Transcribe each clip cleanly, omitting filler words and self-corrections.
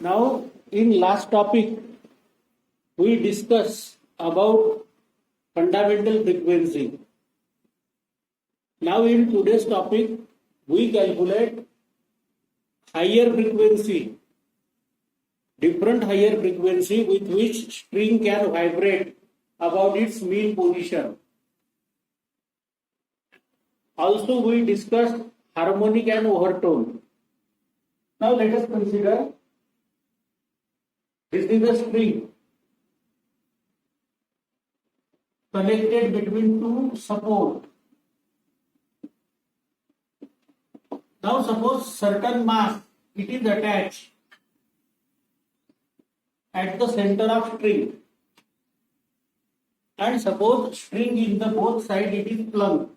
Now, in last topic, we discuss about fundamental frequency. Now, in today's topic, we calculate higher frequency, different higher frequency with which string can vibrate about its mean position. Also, we discussed harmonic and overtone. Now, let us consider this is a string connected between two support. Now, suppose certain mass it is attached at the center of string, and suppose string in the both side it is plumb.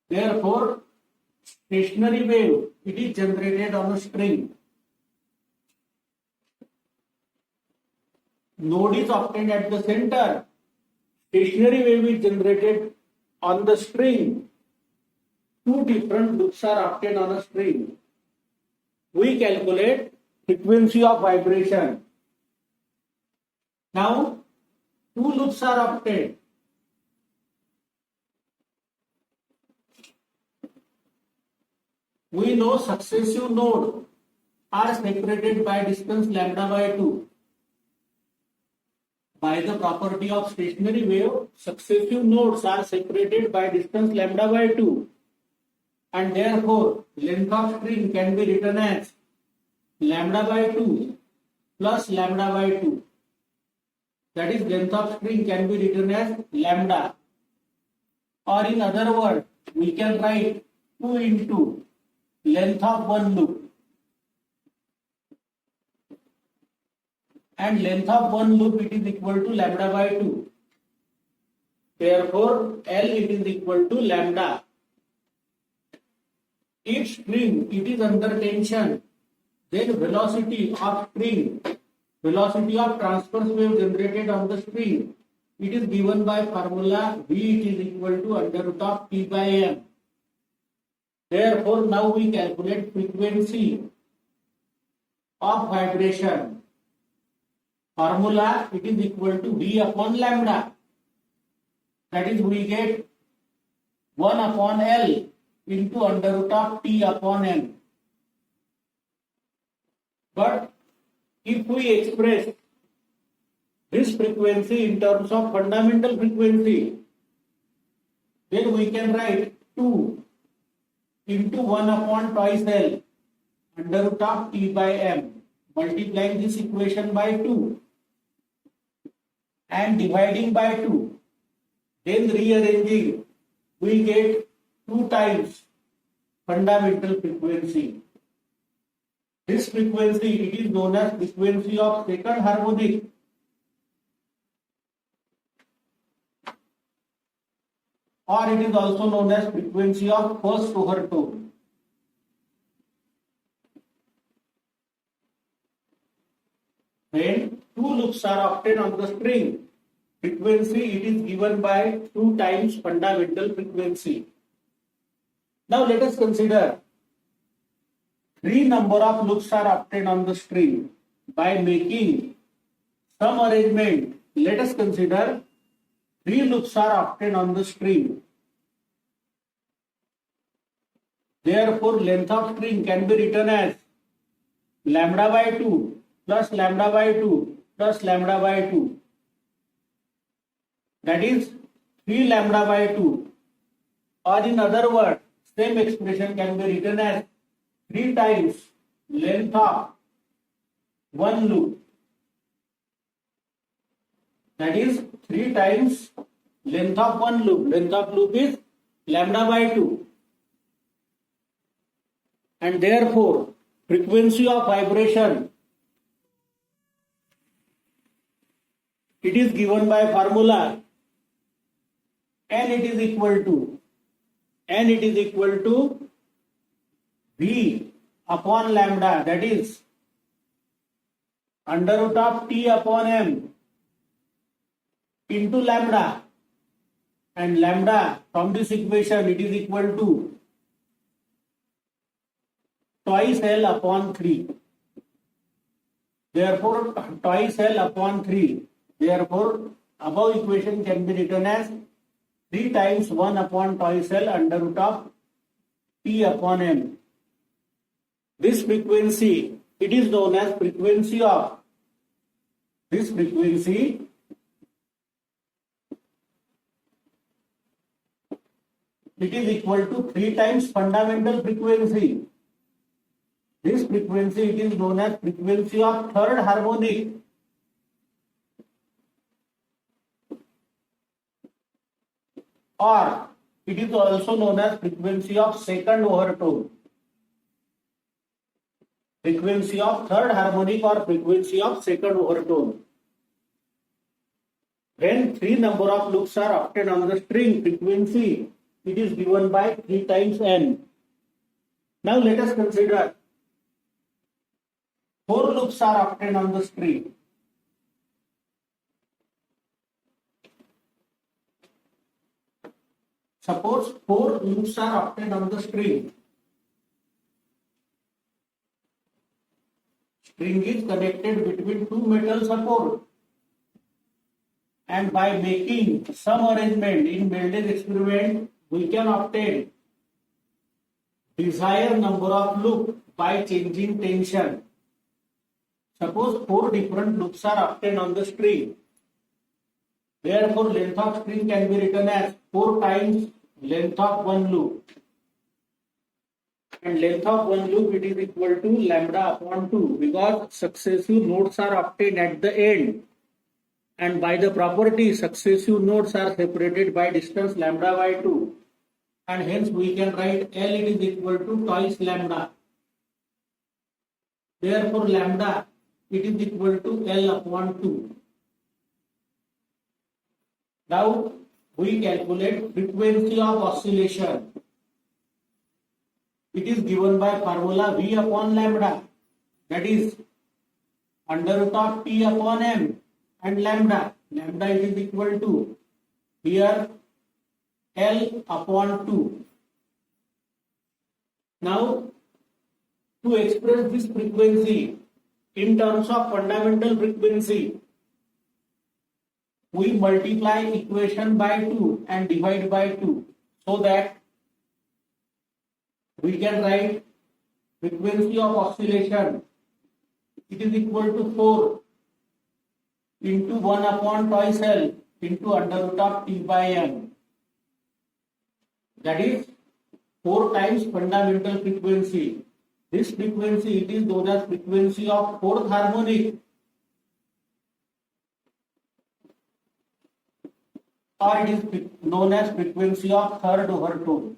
Therefore, stationary wave it is generated on a string. Node is obtained at the center. Stationary wave is generated on the string. Two different loops are obtained on a string. We calculate frequency of vibration. Now, two loops are obtained. We know successive nodes are separated by distance lambda by 2. By the property of stationary wave, successive nodes are separated by distance lambda by 2, and therefore length of string can be written as lambda by 2 plus lambda by 2. That is, length of string can be written as lambda, or in other words, we can write 2 into length of one loop, and length of one loop it is equal to lambda by 2. Therefore, L it is equal to lambda. If string it is under tension, then velocity of string, velocity of transverse wave generated on the string, it is given by formula V it is equal to under root of T by M. Therefore, now we calculate frequency of vibration. Formula it is equal to V upon lambda. That is, we get 1 upon L into under root of T upon M. But if we express this frequency in terms of fundamental frequency, then we can write 2 into 1 upon twice L under root of T by M, multiplying this equation by 2 and dividing by 2. Then rearranging, we get 2 times fundamental frequency. This frequency it is known as frequency of second harmonic, or it is also known as frequency of first overtone. When two loops are obtained on the string, frequency it is given by 2 times fundamental frequency. Now let us consider 3 number of loops are obtained on the string. By making some arrangement, let us consider 3 loops are obtained on the string. Therefore, length of string can be written as lambda by 2 plus lambda by 2 plus lambda by 2. That is 3 lambda by 2. Or in other words, same expression can be written as 3 times length of one loop. That is 3 times length of one loop. Length of loop is lambda by 2. And therefore, frequency of vibration it is given by formula N it is equal to V upon lambda, that is under root of T upon M into lambda, and lambda from this equation it is equal to twice L upon 3. Therefore, twice L upon 3. Therefore, above equation can be written as 3 times 1 upon twice L under root of P upon M. This frequency, it is known as frequency of this frequency. It is equal to 3 times fundamental frequency. This frequency, it is known as frequency of third harmonic. Or it is also known as frequency of second overtone. Frequency of third harmonic or frequency of second overtone. When 3 number of loops are obtained on the string, frequency, it is given by 3 times n. Now let us consider 4 loops are obtained on the string. Suppose 4 loops are obtained on the string. String is connected between 2 metal support. And by making some arrangement in Melde's experiment, we can obtain desired number of loops by changing tension. Suppose 4 different loops are obtained on the string. Therefore, length of string can be written as 4 times length of one loop. And length of one loop, it is equal to lambda upon 2 because successive nodes are obtained at the end. And by the property, successive nodes are separated by distance lambda by 2. And hence we can write L, it is equal to twice lambda. Therefore, lambda, it is equal to L upon 2. Now, we calculate frequency of oscillation. It is given by formula V upon lambda, that is under root of P upon M and lambda. Lambda it is equal to here L upon 2. Now, to express this frequency in terms of fundamental frequency, we multiply equation by 2 and divide by 2 so that we can write frequency of oscillation. It is equal to 4 into 1 upon twice L into under root of T by M. That is 4 times fundamental frequency. This frequency, it is known as frequency of fourth harmonic, or it is known as frequency of third overtone.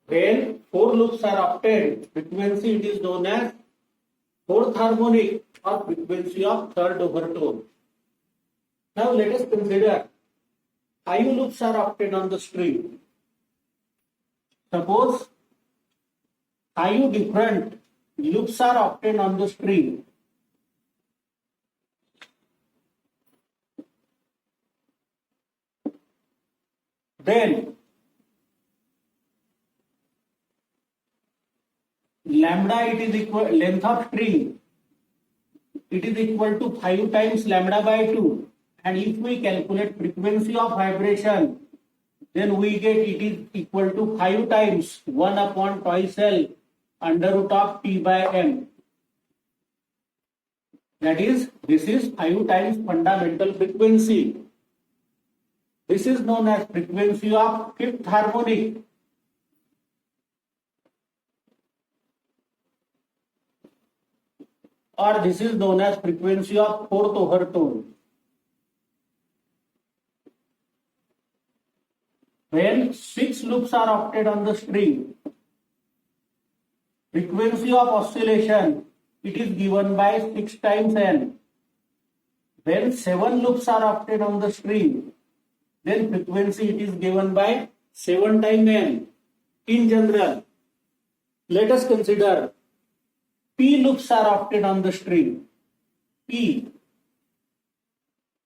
When 4 loops are obtained, frequency it is known as fourth harmonic or frequency of third overtone. Now let us consider IU loops are obtained on the string. Suppose IU different loops are obtained on the string. Then lambda, it is equal, length of string, it is equal to 5 times lambda by 2. And if we calculate frequency of vibration, then we get it is equal to 5 times 1 upon twice L under root of T by M. That is, this is 5 times fundamental frequency. This is known as frequency of fifth harmonic. Or this is known as frequency of fourth overtone. When 6 loops are obtained on the string, frequency of oscillation, it is given by 6 times N. When 7 loops are obtained on the string, then frequency it is given by 7 times N. In general, let us consider P loops are obtained on the string. P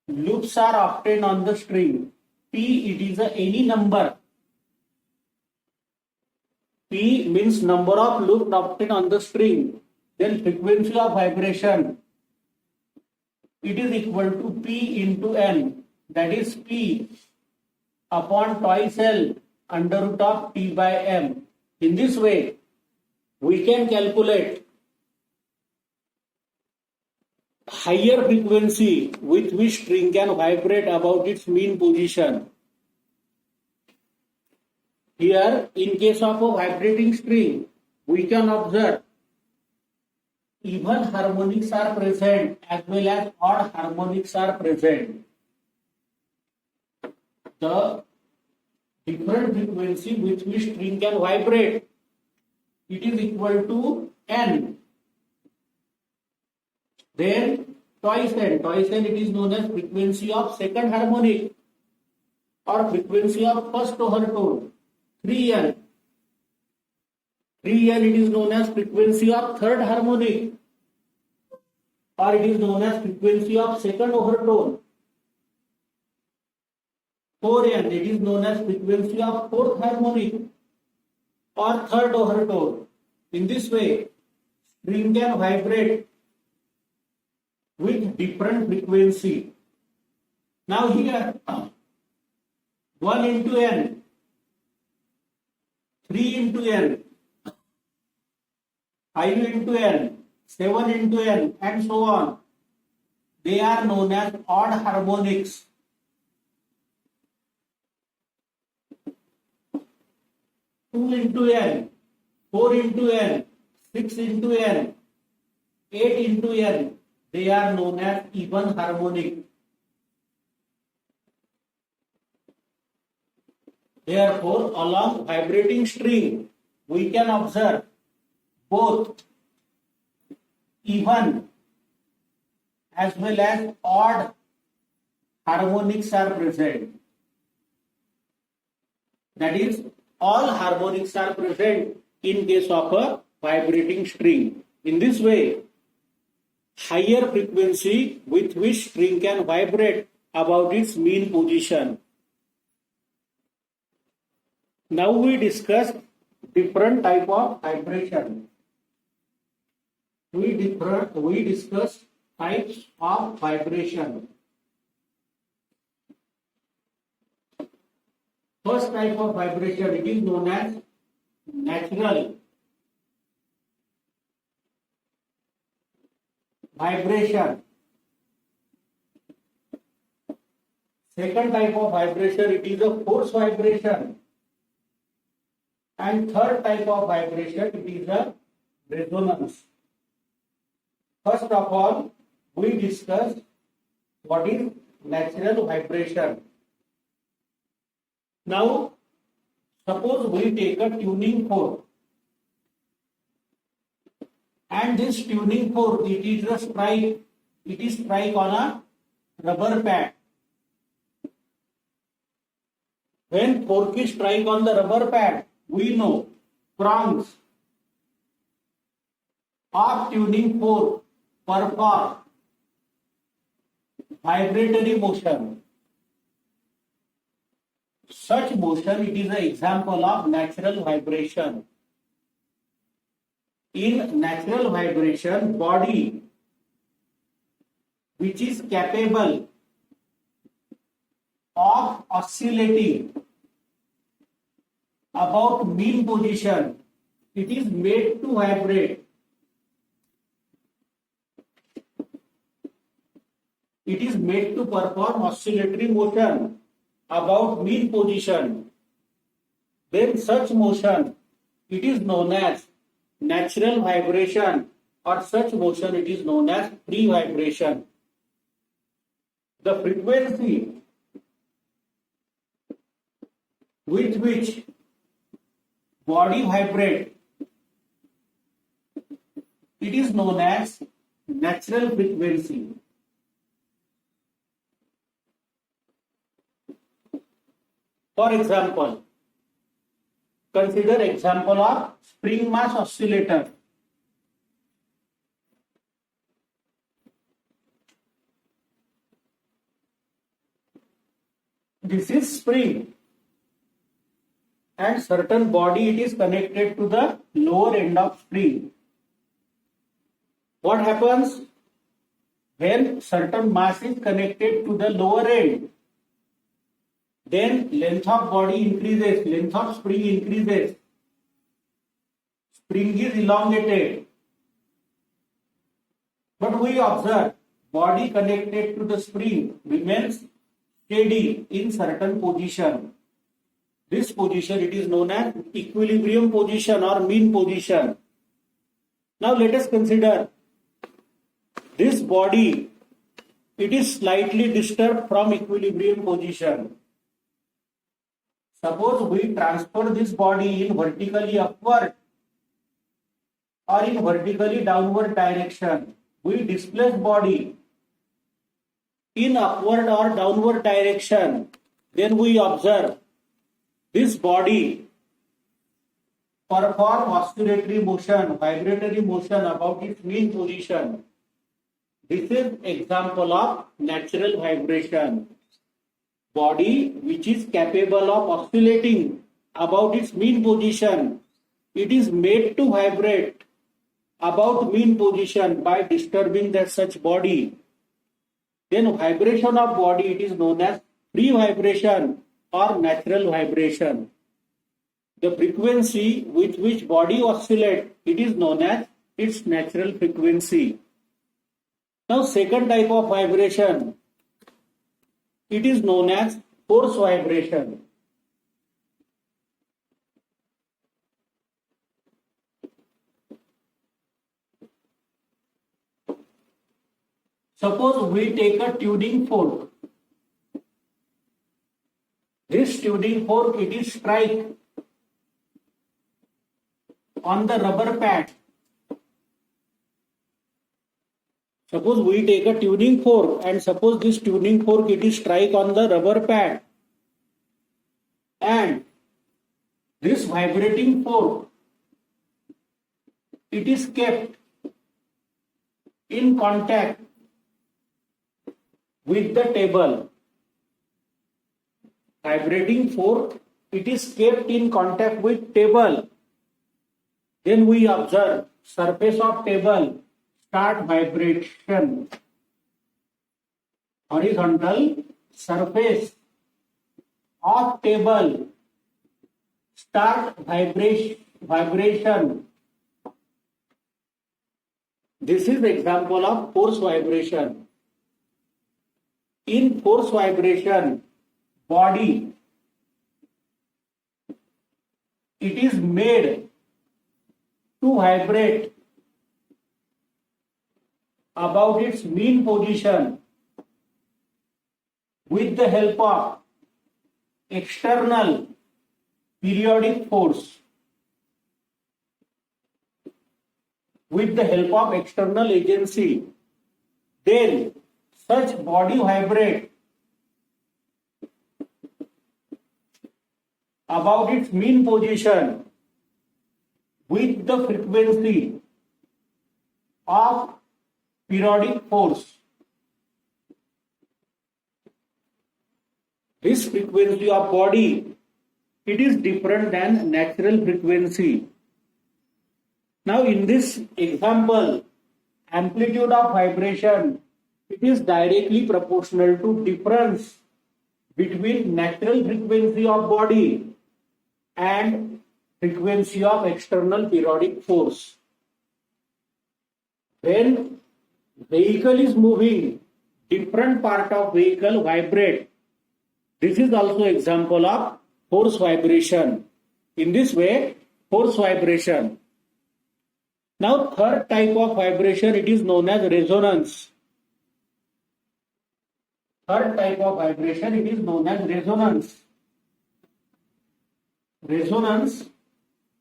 loops are obtained on the string. P, it is any number P means number of loops obtained on the string. Then frequency of vibration, it is equal to P into N. That is P upon twice L under root of T by M. In this way, we can calculate higher frequency with which string can vibrate about its mean position. Here, in case of a vibrating string, we can observe even harmonics are present as well as odd harmonics are present. The different frequency with which string can vibrate, it is equal to N. Then twice N it is known as frequency of second harmonic or frequency of first overtone. 3N it is known as frequency of third harmonic or it is known as frequency of second overtone. 4N it is known as frequency of fourth harmonic or third overtone. In this way, string can vibrate with different frequency. Now here 1 into N, 3 into N, 5 into N, 7 into N and so on. They are known as odd harmonics. 2 into N, 4 into N, 6 into N, 8 into N, they are known as even harmonic. Therefore, along vibrating string, we can observe both even as well as odd harmonics are present. That is, all harmonics are present in case of a vibrating string. In this way, higher frequency with which string can vibrate about its mean position. Now we discuss different type of vibration. We discuss types of vibration. First type of vibration, it is known as natural vibration. Second type of vibration, it is a force vibration. And third type of vibration, it is a resonance. First of all, we discuss what is natural vibration. Now, suppose we take a tuning fork, and this tuning fork, it is strike on a rubber pad. When fork is strike on the rubber pad, we know prongs of tuning fork perform vibratory motion. Such motion, it is an example of natural vibration. In natural vibration, body which is capable of oscillating about mean position, it is made to vibrate. It is made to perform oscillatory motion about mean position. Then such motion, it is known as natural vibration, or such motion it is known as free vibration. The frequency with which body vibrate, it is known as natural frequency. For example, consider example of spring mass oscillator. This is spring, and certain body it is connected to the lower end of spring. What happens when certain mass is connected to the lower end? Then length of body increases, length of spring increases, spring is elongated. But we observe body connected to the spring remains steady in certain position. This position it is known as equilibrium position or mean position. Now let us consider this body, it is slightly disturbed from equilibrium position. Suppose we transfer this body in vertically upward or in vertically downward direction. We displace body in upward or downward direction. Then we observe this body perform oscillatory motion, vibratory motion about its mean position. This is example of natural vibration. Body which is capable of oscillating about its mean position, it is made to vibrate about mean position by disturbing that such body. Then vibration of body it is known as free vibration or natural vibration. The frequency with which body oscillates, it is known as its natural frequency. Now second type of vibration, it is known as force vibration. Suppose we take a tuning fork. This tuning fork it is strike on the rubber pad. Suppose we take a tuning fork and suppose this tuning fork it is strike on the rubber pad, and this vibrating fork it is kept in contact with the table. Vibrating fork it is kept in contact with table. Then we observe surface of table start vibration. Horizontal surface of table start vibration. This is example of force vibration. In force vibration, body it is made to vibrate about its mean position with the help of external periodic force. With the help of external agency, then such body vibrate about its mean position with the frequency of periodic force. This frequency of body it is different than natural frequency. Now in this example, amplitude of vibration it is directly proportional to difference between natural frequency of body and frequency of external periodic force. When vehicle is moving, different part of vehicle vibrate. This is also example of force vibration. In this way, force vibration. Now third type of vibration it is known as resonance. Third type of vibration it is known as resonance. Resonance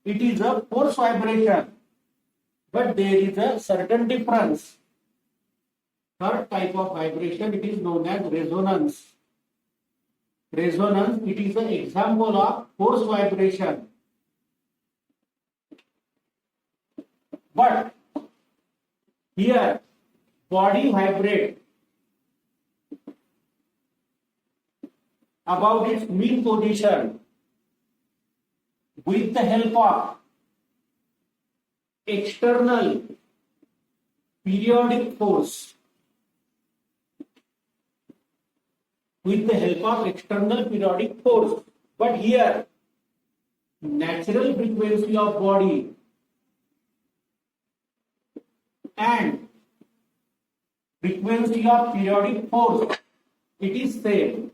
it is a force vibration, but there is a certain difference. Third type of vibration it is known as resonance. Resonance it is an example of force vibration. But here body vibrate about its mean position with the help of external periodic force. With the help of external periodic force. But here, natural frequency of body and frequency of periodic force, it is same.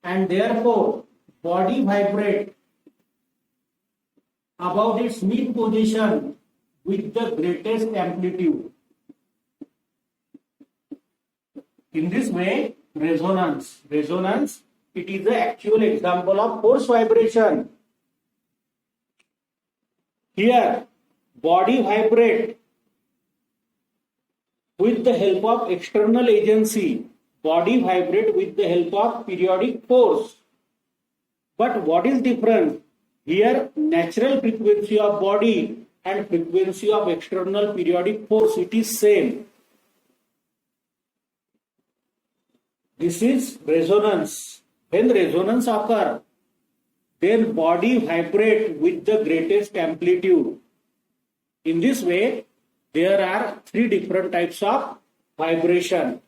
And therefore, body vibrate about its mean position with the greatest amplitude. In this way, resonance, it is the actual example of force vibration. Here, body vibrate with the help of external agency. Body vibrate with the help of periodic force. But what is difference? Here, natural frequency of body and frequency of external periodic force, it is same. This is resonance. When resonance occurs, then body vibrate with the greatest amplitude. In this way, there are three different types of vibration.